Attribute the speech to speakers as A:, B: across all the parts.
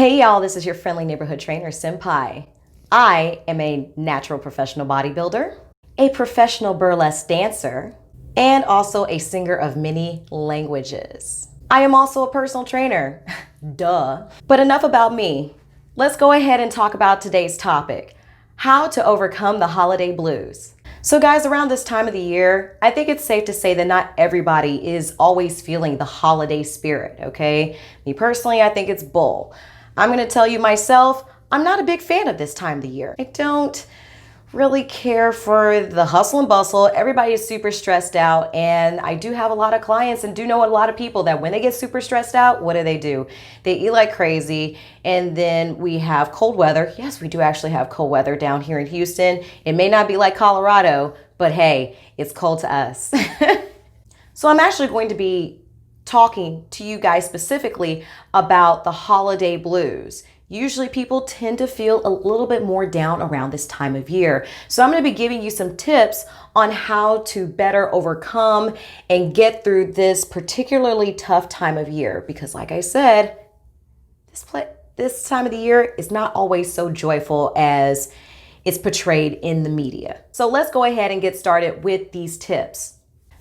A: Hey y'all, this is your friendly neighborhood trainer, Senpai. I am a natural professional bodybuilder, a professional burlesque dancer, and also a singer of many languages. I am also a personal trainer, duh. But enough about me. Let's go ahead and talk about today's topic, how to overcome the holiday blues. So guys, around this time of the year, I think it's safe to say that not everybody is always feeling the holiday spirit, okay? Me personally, I think it's bull. I'm gonna tell you myself, I'm not a big fan of this time of the year. I don't really care for the hustle and bustle. Everybody is super stressed out, and I do have a lot of clients and do know a lot of people that when they get super stressed out, what do? They eat like crazy, and then we have cold weather. Yes, we do actually have cold weather down here in Houston. It may not be like Colorado, but hey, it's cold to us. So I'm actually going to be talking to you guys specifically about the holiday blues. Usually people tend to feel a little bit more down around this time of year. So I'm going to be giving you some tips on how to better overcome and get through this particularly tough time of year. Because like I said, this time of the year is not always so joyful as it's portrayed in the media. So let's go ahead and get started with these tips.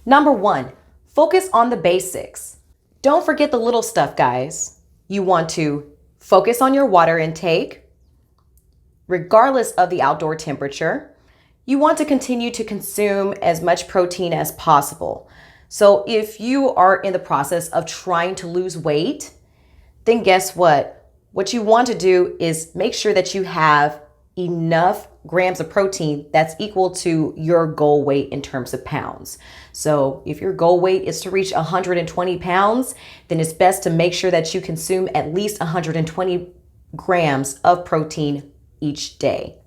A: Number one, focus on the basics. Don't forget the little stuff, guys. You want to focus on your water intake, regardless of the outdoor temperature. You want to continue to consume as much protein as possible. So if you are in the process of trying to lose weight, then guess what? What you want to do is make sure that you have enough grams of protein that's equal to your goal weight in terms of pounds. So if your goal weight is to reach 120 pounds, then it's best to make sure that you consume at least 120 grams of protein each day.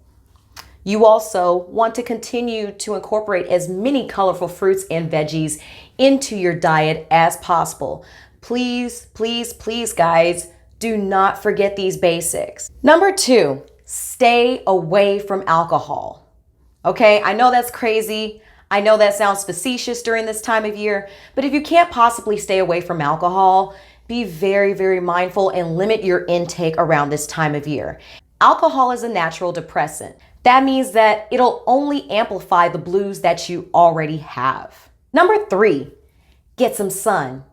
A: You also want to continue to incorporate as many colorful fruits and veggies into your diet as possible. Please, please, please, guys, do not forget these basics. Number two, stay away from alcohol. Okay, I know that's crazy. I know that sounds facetious during this time of year, but if you can't possibly stay away from alcohol, be very, very mindful and limit your intake around this time of year. Alcohol is a natural depressant. That means that it'll only amplify the blues that you already have. Number three, get some sun.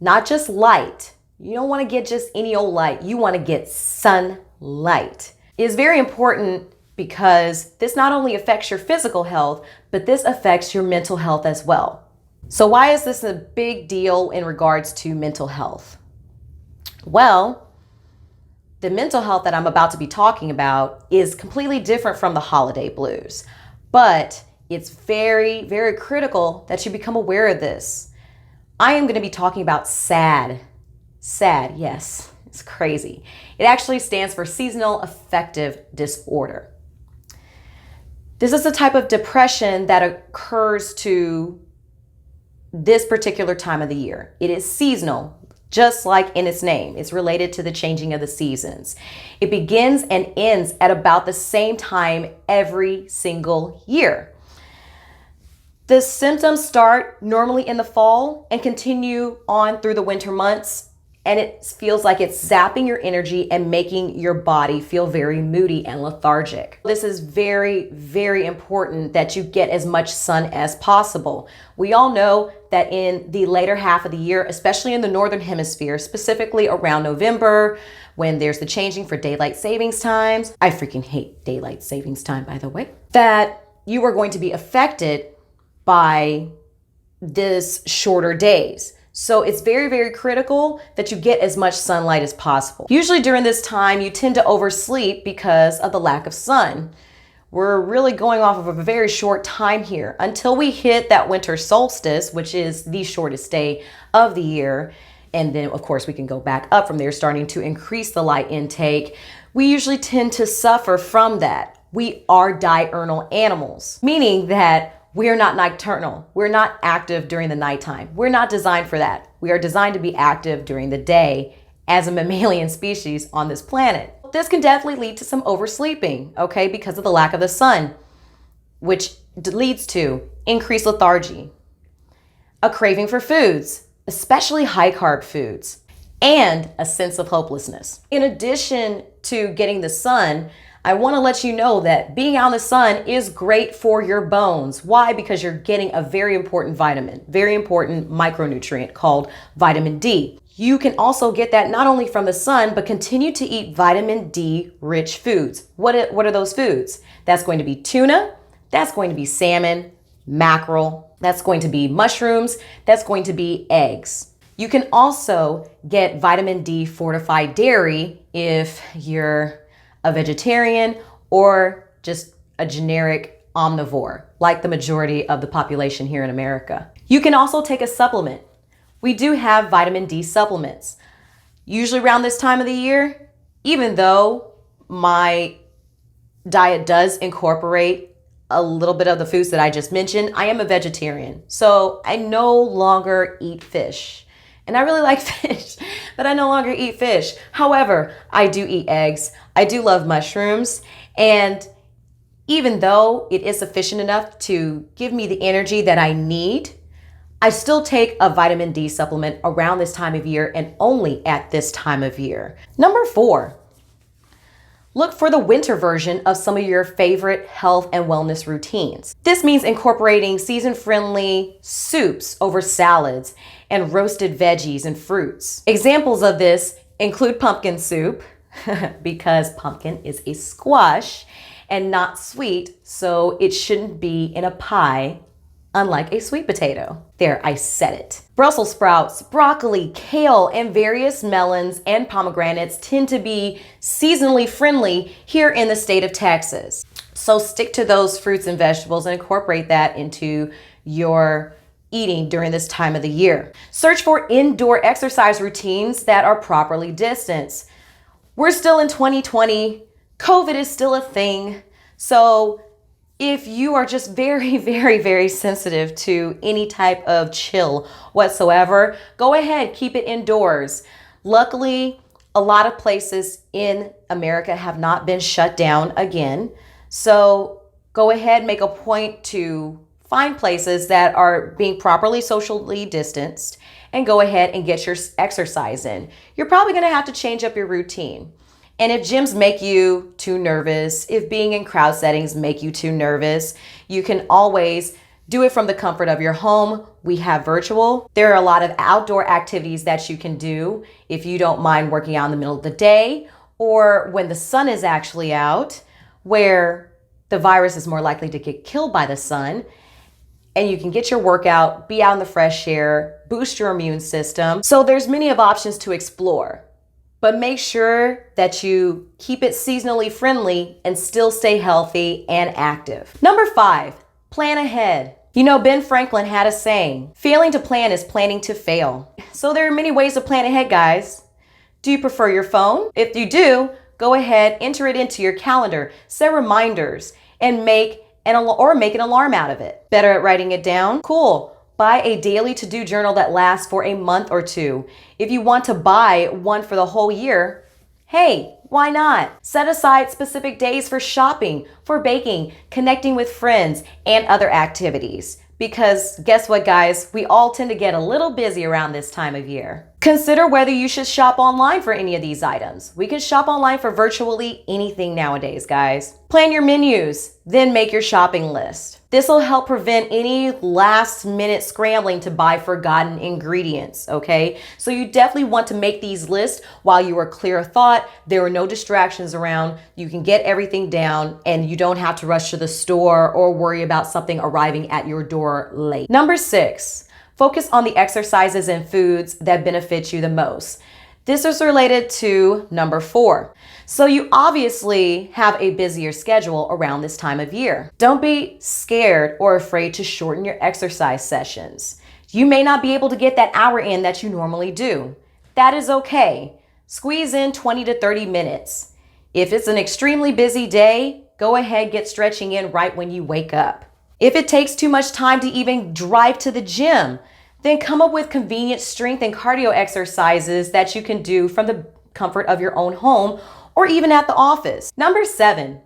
A: Not just light. You don't want to get just any old light. You want to get sunlight. It is very important because this not only affects your physical health, but this affects your mental health as well. So why is this a big deal in regards to mental health? Well, the mental health that I'm about to be talking about is completely different from the holiday blues, but it's very, very critical that you become aware of this. I am going to be talking about S.A.D. S.A.D, yes. It's crazy. It actually stands for seasonal affective disorder. This is a type of depression that occurs to this particular time of the year. It is seasonal, just like in its name. It's related to the changing of the seasons. It begins and ends at about the same time every single year. The symptoms start normally in the fall and continue on through the winter months. And it feels like it's zapping your energy and making your body feel very moody and lethargic. This is very, very important that you get as much sun as possible. We all know that in the later half of the year, especially in the Northern Hemisphere, specifically around November, when there's the changing for daylight savings times, I freaking hate daylight savings time, by the way, that you are going to be affected by this shorter days. So it's very, very critical that you get as much sunlight as possible. Usually during this time, you tend to oversleep because of the lack of sun. We're really going off of a very short time here until we hit that winter solstice, which is the shortest day of the year. And then of course we can go back up from there, starting to increase the light intake. We usually tend to suffer from that. We are diurnal animals, meaning that we are not nocturnal. We're not active during the nighttime. We're not designed for that. We are designed to be active during the day as a mammalian species on this planet. This can definitely lead to some oversleeping, okay, because of the lack of the sun, which leads to increased lethargy, a craving for foods, especially high carb foods, and a sense of hopelessness. In addition to getting the sun, I want to let you know that being out in the sun is great for your bones. Why? Because you're getting a very important vitamin, very important micronutrient called vitamin D. You can also get that not only from the sun, but continue to eat vitamin D rich foods. What are those foods? That's going to be tuna, that's going to be salmon, mackerel, that's going to be mushrooms, that's going to be eggs. You can also get vitamin D fortified dairy if you're a vegetarian or just a generic omnivore, like the majority of the population here in America. You can also take a supplement. We do have vitamin D supplements. Usually around this time of the year, even though my diet does incorporate a little bit of the foods that I just mentioned, I am a vegetarian. So I no longer eat fish. And I really like fish, but I no longer eat fish. However, I do eat eggs. I do love mushrooms. And even though it is sufficient enough to give me the energy that I need, I still take a vitamin D supplement around this time of year and only at this time of year. Number 4, look for the winter version of some of your favorite health and wellness routines. This means incorporating season-friendly soups over salads and roasted veggies and fruits. Examples of this include pumpkin soup, because pumpkin is a squash and not sweet, so it shouldn't be in a pie, unlike a sweet potato. There, I said it. Brussels sprouts, broccoli, kale, and various melons and pomegranates tend to be seasonally friendly here in the state of Texas. So stick to those fruits and vegetables and incorporate that into your eating during this time of the year. Search for indoor exercise routines that are properly distanced. We're still in 2020. COVID is still a thing. So if you are just very, very, very sensitive to any type of chill whatsoever, go ahead, keep it indoors. Luckily, a lot of places in America have not been shut down again. So go ahead, make a point to find places that are being properly socially distanced and go ahead and get your exercise in. You're probably going to have to change up your routine. And if gyms make you too nervous, if being in crowd settings make you too nervous, you can always do it from the comfort of your home. We have virtual. There are a lot of outdoor activities that you can do if you don't mind working out in the middle of the day or when the sun is actually out, where the virus is more likely to get killed by the sun. And you can get your workout, be out in the fresh air, boost your immune system. So there's many of options to explore. But make sure that you keep it seasonally friendly and still stay healthy and active. Number 5, plan ahead. You know, Ben Franklin had a saying, failing to plan is planning to fail. So there are many ways to plan ahead, guys. Do you prefer your phone? If you do, go ahead, enter it into your calendar, set reminders, and make an alarm out of it. Better at writing it down? Cool. Buy a daily to-do journal that lasts for a month or 2. If you want to buy one for the whole year, hey, why not? Set aside specific days for shopping, for baking, connecting with friends, and other activities. Because guess what, guys? We all tend to get a little busy around this time of year. Consider whether you should shop online for any of these items. We can shop online for virtually anything nowadays, guys. Plan your menus, then make your shopping list. This will help prevent any last-minute scrambling to buy forgotten ingredients, okay? So you definitely want to make these lists while you are clear of thought. There are no distractions around. You can get everything down and you don't have to rush to the store or worry about something arriving at your door late. Number 6, focus on the exercises and foods that benefit you the most. This is related to number 4. So you obviously have a busier schedule around this time of year. Don't be scared or afraid to shorten your exercise sessions. You may not be able to get that hour in that you normally do. That is okay. Squeeze in 20 to 30 minutes. If it's an extremely busy day, go ahead, get stretching in right when you wake up. If it takes too much time to even drive to the gym, then come up with convenient strength and cardio exercises that you can do from the comfort of your own home or even at the office. Number 7,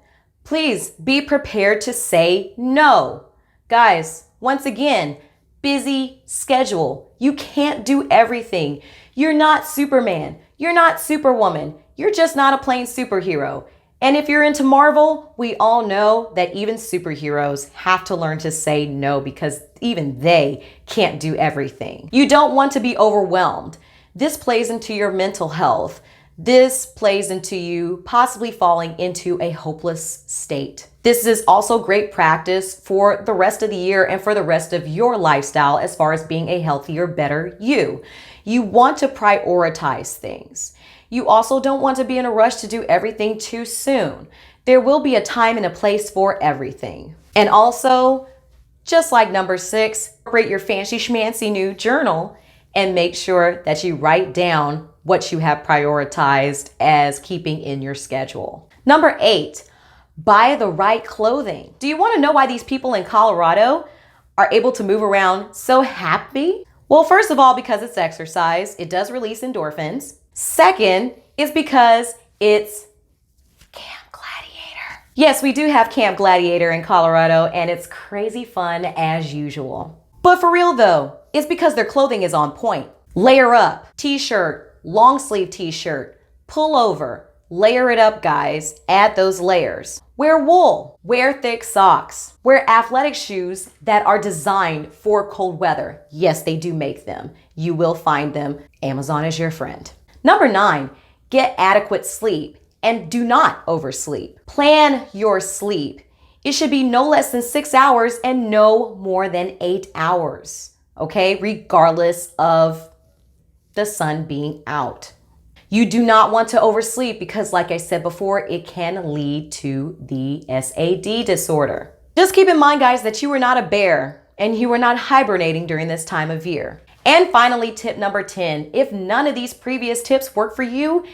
A: please be prepared to say no. Guys, once again, busy schedule. You can't do everything. You're not Superman. You're not Superwoman. You're just not a plain superhero. And if you're into Marvel, we all know that even superheroes have to learn to say no because even they can't do everything. You don't want to be overwhelmed. This plays into your mental health. This plays into you possibly falling into a hopeless state. This is also great practice for the rest of the year and for the rest of your lifestyle as far as being a healthier, better you. You want to prioritize things. You also don't want to be in a rush to do everything too soon. There will be a time and a place for everything. And also, just like number 6, incorporate your fancy schmancy new journal and make sure that you write down what you have prioritized as keeping in your schedule. Number 8, buy the right clothing. Do you want to know why these people in Colorado are able to move around so happy? Well, first of all, because it's exercise, it does release endorphins. Second is because it's Camp Gladiator. Yes, we do have Camp Gladiator in Colorado, and it's crazy fun as usual. But for real though, it's because their clothing is on point. Layer up, t-shirt, long sleeve t-shirt, pull over, layer it up guys, add those layers. Wear wool, wear thick socks, wear athletic shoes that are designed for cold weather. Yes, they do make them. You will find them. Amazon is your friend. Number 9, get adequate sleep and do not oversleep. Plan your sleep. It should be no less than 6 hours and no more than 8 hours, okay? Regardless of the sun being out. You do not want to oversleep because, like I said before, it can lead to the S.A.D disorder. Just keep in mind, guys, that you are not a bear and you are not hibernating during this time of year. And finally, tip number 10, if none of these previous tips work for you,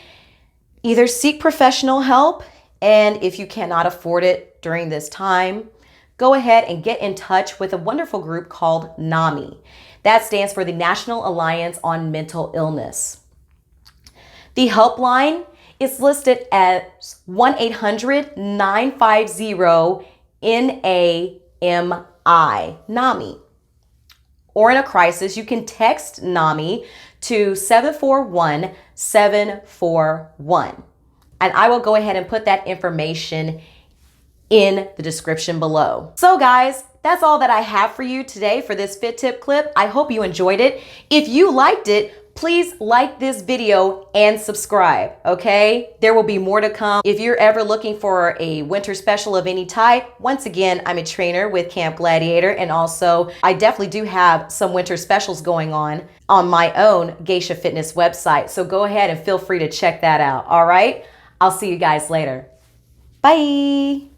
A: either seek professional help, and if you cannot afford it during this time, go ahead and get in touch with a wonderful group called NAMI. That stands for the National Alliance on Mental Illness. The helpline is listed as 1-800-950-NAMI, NAMI. Or in a crisis, you can text NAMI to 741-741. And I will go ahead and put that information in the description below. So guys, that's all that I have for you today for this Fit Tip clip. I hope you enjoyed it. If you liked it, please like this video and subscribe, okay? There will be more to come. If you're ever looking for a winter special of any type, once again, I'm a trainer with Camp Gladiator, and also I definitely do have some winter specials going on my own Geisha Fitness website. So go ahead and feel free to check that out, all right? I'll see you guys later. Bye.